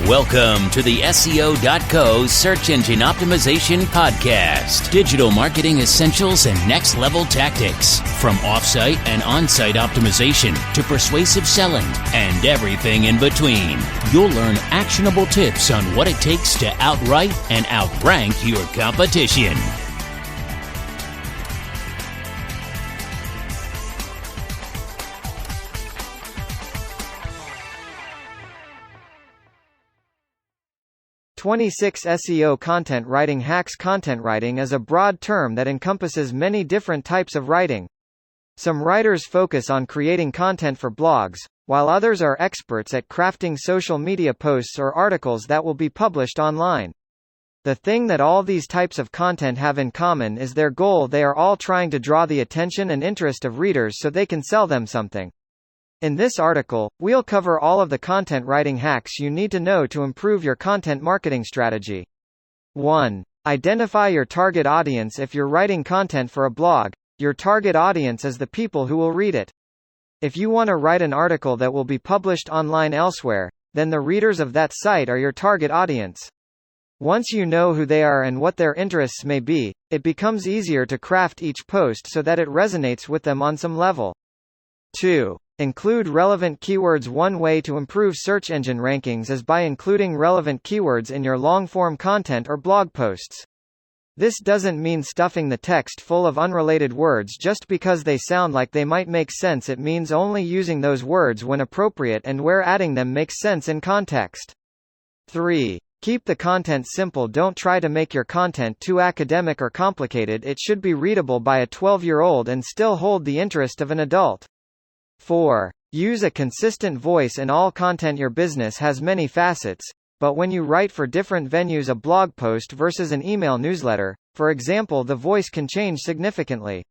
Welcome to the SEO.co Search Engine Optimization Podcast. Digital marketing essentials and next-level tactics. From off-site and on-site optimization to persuasive selling and everything in between. You'll learn actionable tips on what it takes to outright and outrank your competition. "26 SEO Content Writing Hacks." Content writing is a broad term that encompasses many different types of writing. Some writers focus on creating content for blogs, while others are experts at crafting social media posts or articles that will be published online. The thing that all these types of content have in common is their goal. They are all trying to draw the attention and interest of readers so they can sell them something. In this article, we'll cover all of the content writing hacks you need to know to improve your content marketing strategy. 1. Identify your target audience. If you're writing content for a blog, your target audience is the people who will read it. If you want to write an article that will be published online elsewhere, then the readers of that site are your target audience. Once you know who they are and what their interests may be, it becomes easier to craft each post so that it resonates with them on some level. 2. Include relevant keywords. One way to improve search engine rankings is by including relevant keywords in your long-form content or blog posts. This doesn't mean stuffing the text full of unrelated words just because they sound like they might make sense. It means only using those words when appropriate and where adding them makes sense in context. 3. Keep the content simple. Don't try to make your content too academic or complicated. It should be readable by a 12-year-old and still hold the interest of an adult. 4. Use a consistent voice in all content. Your business has many facets, but when you write for different venues, a blog post versus an email newsletter, for example, the voice can change significantly.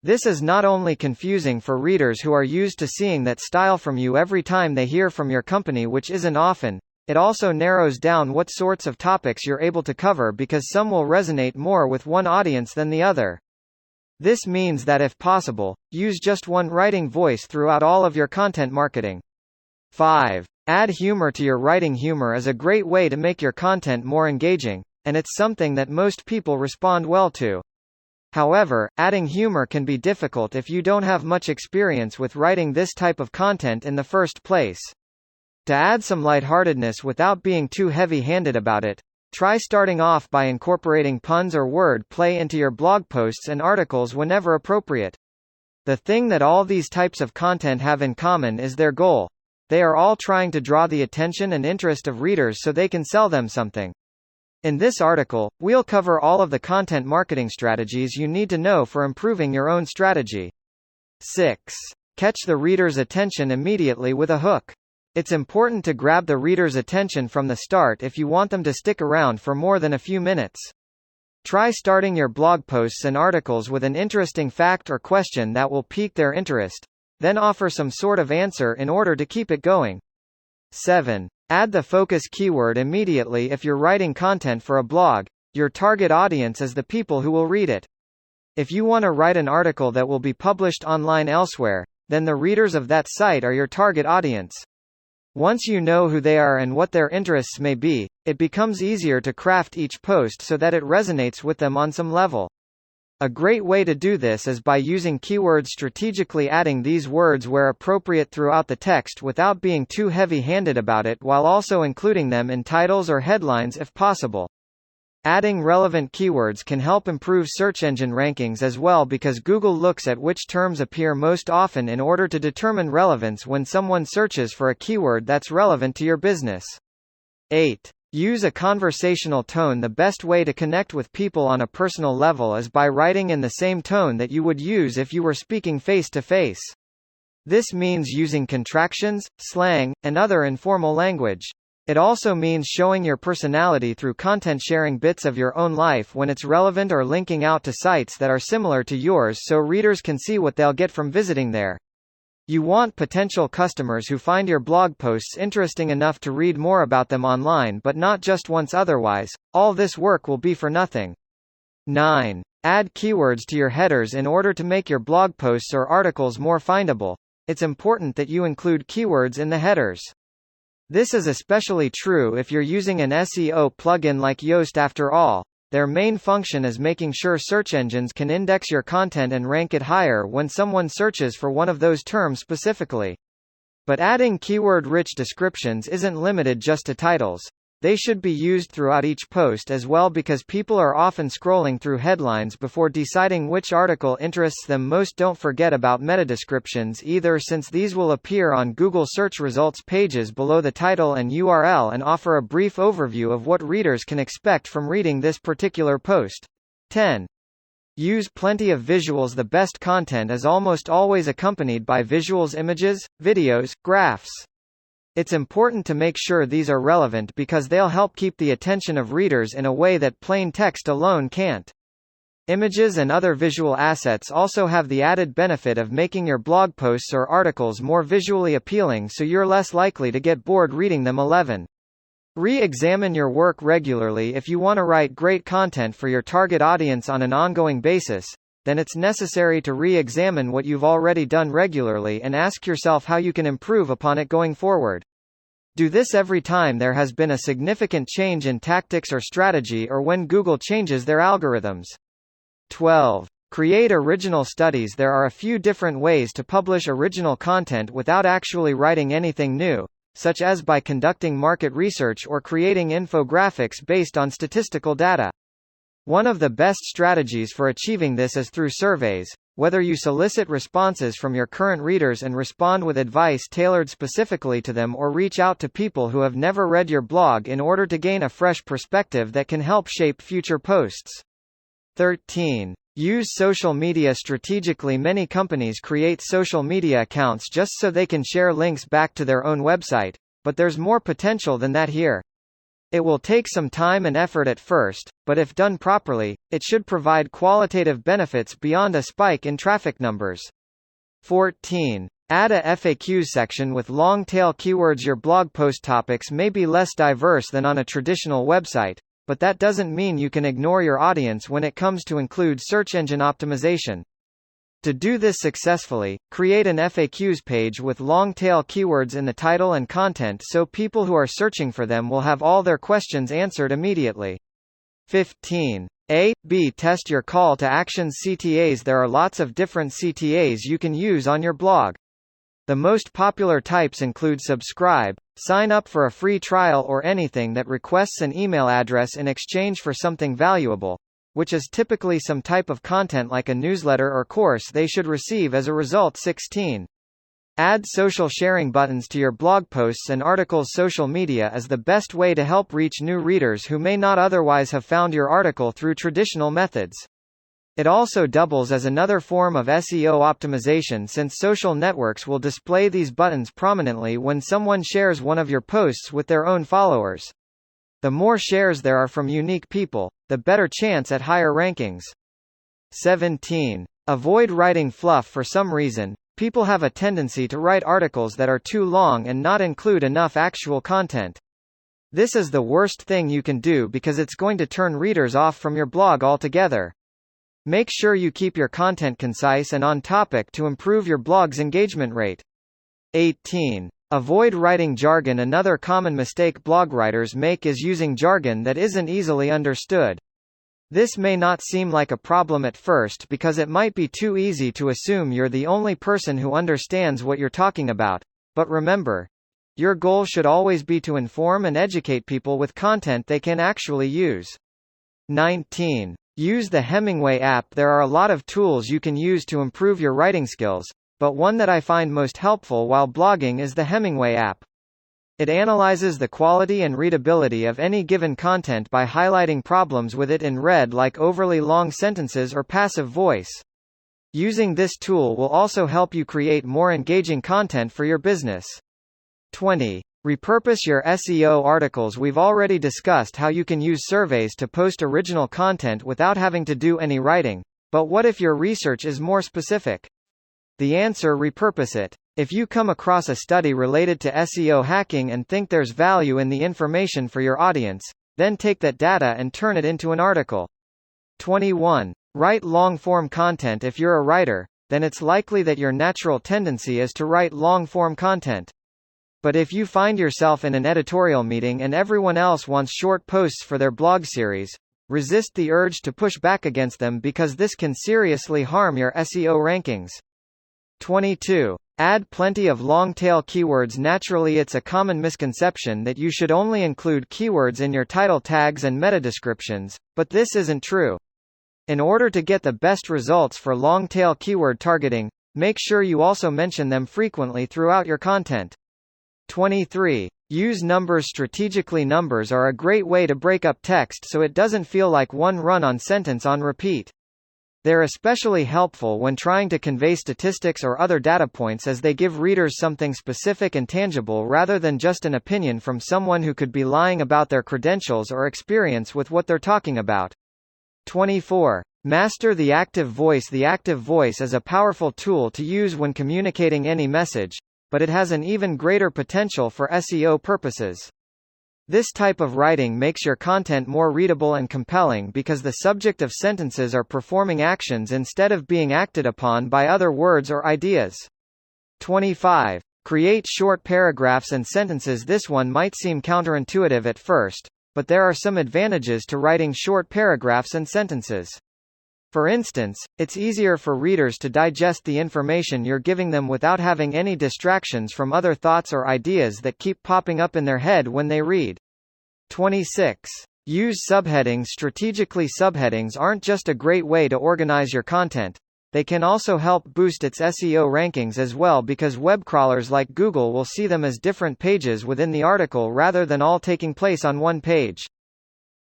This is not only confusing for readers who are used to seeing that style from you every time they hear from your company, which isn't often, it also narrows down what sorts of topics you're able to cover because some will resonate more with one audience than the other. This means that if possible, use just one writing voice throughout all of your content marketing. 5. Add humor to your writing. Humor is a great way to make your content more engaging, and it's something that most people respond well to. However, adding humor can be difficult if you don't have much experience with writing this type of content in the first place. To add some lightheartedness without being too heavy-handed about it, try starting off by incorporating puns or word play into your blog posts and articles whenever appropriate. The thing that all these types of content have in common is their goal. They are all trying to draw the attention and interest of readers so they can sell them something. In this article, we'll cover all of the content marketing strategies you need to know for improving your own strategy. 6. Catch the reader's attention immediately with a hook. It's important to grab the reader's attention from the start if you want them to stick around for more than a few minutes. Try starting your blog posts and articles with an interesting fact or question that will pique their interest, then offer some sort of answer in order to keep it going. 7. Add the focus keyword immediately. If you're writing content for a blog, your target audience is the people who will read it. If you want to write an article that will be published online elsewhere, then the readers of that site are your target audience. Once you know who they are and what their interests may be, it becomes easier to craft each post so that it resonates with them on some level. A great way to do this is by using keywords strategically, adding these words where appropriate throughout the text without being too heavy-handed about it, while also including them in titles or headlines if possible. Adding relevant keywords can help improve search engine rankings as well because Google looks at which terms appear most often in order to determine relevance when someone searches for a keyword that's relevant to your business. 8. Use a conversational tone. The best way to connect with people on a personal level is by writing in the same tone that you would use if you were speaking face-to-face. This means using contractions, slang, and other informal language. It also means showing your personality through content, sharing bits of your own life when it's relevant, or linking out to sites that are similar to yours so readers can see what they'll get from visiting there. You want potential customers who find your blog posts interesting enough to read more about them online, but not just once. Otherwise, all this work will be for nothing. 9. Add keywords to your headers. In order to make your blog posts or articles more findable, it's important that you include keywords in the headers. This is especially true if you're using an SEO plugin like Yoast. After all, their main function is making sure search engines can index your content and rank it higher when someone searches for one of those terms specifically. But adding keyword-rich descriptions isn't limited just to titles. They should be used throughout each post as well, because people are often scrolling through headlines before deciding which article interests them most. Don't forget about meta-descriptions either, since these will appear on Google search results pages below the title and URL and offer a brief overview of what readers can expect from reading this particular post. 10. Use plenty of visuals. The best content is almost always accompanied by visuals, images, videos, graphs. It's important to make sure these are relevant because they'll help keep the attention of readers in a way that plain text alone can't. Images and other visual assets also have the added benefit of making your blog posts or articles more visually appealing, so you're less likely to get bored reading them. 11. Re-examine your work regularly. If you want to write great content for your target audience on an ongoing basis, then it's necessary to re-examine what you've already done regularly and ask yourself how you can improve upon it going forward. Do this every time there has been a significant change in tactics or strategy, or when Google changes their algorithms. 12. Create original studies. There are a few different ways to publish original content without actually writing anything new, such as by conducting market research or creating infographics based on statistical data. One of the best strategies for achieving this is through surveys. Whether you solicit responses from your current readers and respond with advice tailored specifically to them, or reach out to people who have never read your blog in order to gain a fresh perspective that can help shape future posts. 13. Use social media strategically. Many companies create social media accounts just so they can share links back to their own website, but there's more potential than that here. It will take some time and effort at first, but if done properly, it should provide qualitative benefits beyond a spike in traffic numbers. 14. Add a FAQ section with long-tail keywords. Your blog post topics may be less diverse than on a traditional website, but that doesn't mean you can ignore your audience when it comes to include search engine optimization. To do this successfully, create an FAQs page with long-tail keywords in the title and content so people who are searching for them will have all their questions answered immediately. 15. A/B test your call to actions. CTAs. There are lots of different CTAs you can use on your blog. The most popular types include subscribe, sign up for a free trial, or anything that requests an email address in exchange for something valuable, which is typically some type of content like a newsletter or course they should receive as a result. 16. Add social sharing buttons to your blog posts and articles. Social media is the best way to help reach new readers who may not otherwise have found your article through traditional methods. It also doubles as another form of SEO optimization, since social networks will display these buttons prominently when someone shares one of your posts with their own followers. The more shares there are from unique people, the better chance at higher rankings. 17. Avoid writing fluff. For some reason, people have a tendency to write articles that are too long and not include enough actual content. This is the worst thing you can do because it's going to turn readers off from your blog altogether. Make sure you keep your content concise and on topic to improve your blog's engagement rate. 18. Avoid writing jargon. Another common mistake blog writers make is using jargon that isn't easily understood. This may not seem like a problem at first because it might be too easy to assume you're the only person who understands what you're talking about, but remember, your goal should always be to inform and educate people with content they can actually use. 19. Use the Hemingway app. There are a lot of tools you can use to improve your writing skills, but one that I find most helpful while blogging is the Hemingway app. It analyzes the quality and readability of any given content by highlighting problems with it in red, like overly long sentences or passive voice. Using this tool will also help you create more engaging content for your business. 20. Repurpose your SEO articles. We've already discussed how you can use surveys to post original content without having to do any writing, but what if your research is more specific? The answer: repurpose it. If you come across a study related to SEO hacking and think there's value in the information for your audience, then take that data and turn it into an article. 21. Write long-form content. If you're a writer, then it's likely that your natural tendency is to write long-form content. But if you find yourself in an editorial meeting and everyone else wants short posts for their blog series, resist the urge to push back against them because this can seriously harm your SEO rankings. 22. Add plenty of long-tail keywords. Naturally, it's a common misconception that you should only include keywords in your title tags and meta descriptions, but this isn't true. In order to get the best results for long-tail keyword targeting, make sure you also mention them frequently throughout your content. 23. Use numbers strategically. Numbers are a great way to break up text so it doesn't feel like one run-on sentence on repeat. They're especially helpful when trying to convey statistics or other data points, as they give readers something specific and tangible rather than just an opinion from someone who could be lying about their credentials or experience with what they're talking about. 24. Master the active voice. The active voice is a powerful tool to use when communicating any message, but it has an even greater potential for SEO purposes. This type of writing makes your content more readable and compelling because the subject of sentences are performing actions instead of being acted upon by other words or ideas. 25. Create short paragraphs and sentences. This one might seem counterintuitive at first, but there are some advantages to writing short paragraphs and sentences. For instance, it's easier for readers to digest the information you're giving them without having any distractions from other thoughts or ideas that keep popping up in their head when they read. 26. Use subheadings strategically. Subheadings aren't just a great way to organize your content, they can also help boost its SEO rankings as well, because web crawlers like Google will see them as different pages within the article rather than all taking place on one page.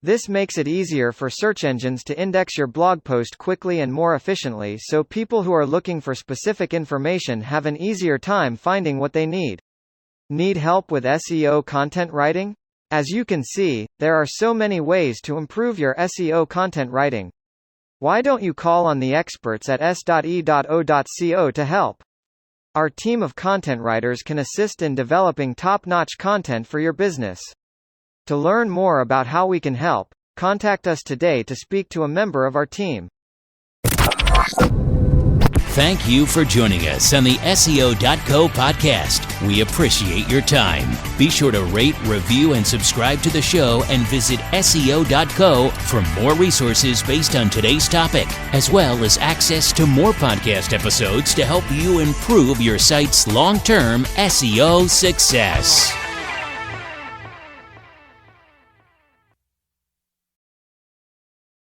This makes it easier for search engines to index your blog post quickly and more efficiently, so people who are looking for specific information have an easier time finding what they need. Need help with SEO content writing? As you can see, there are so many ways to improve your SEO content writing. Why don't you call on the experts at s.e.o.co to help? Our team of content writers can assist in developing top-notch content for your business. To learn more about how we can help, contact us today to speak to a member of our team. Thank you for joining us on the SEO.co podcast. We appreciate your time. Be sure to rate, review, and subscribe to the show, and visit SEO.co for more resources based on today's topic, as well as access to more podcast episodes to help you improve your site's long-term SEO success.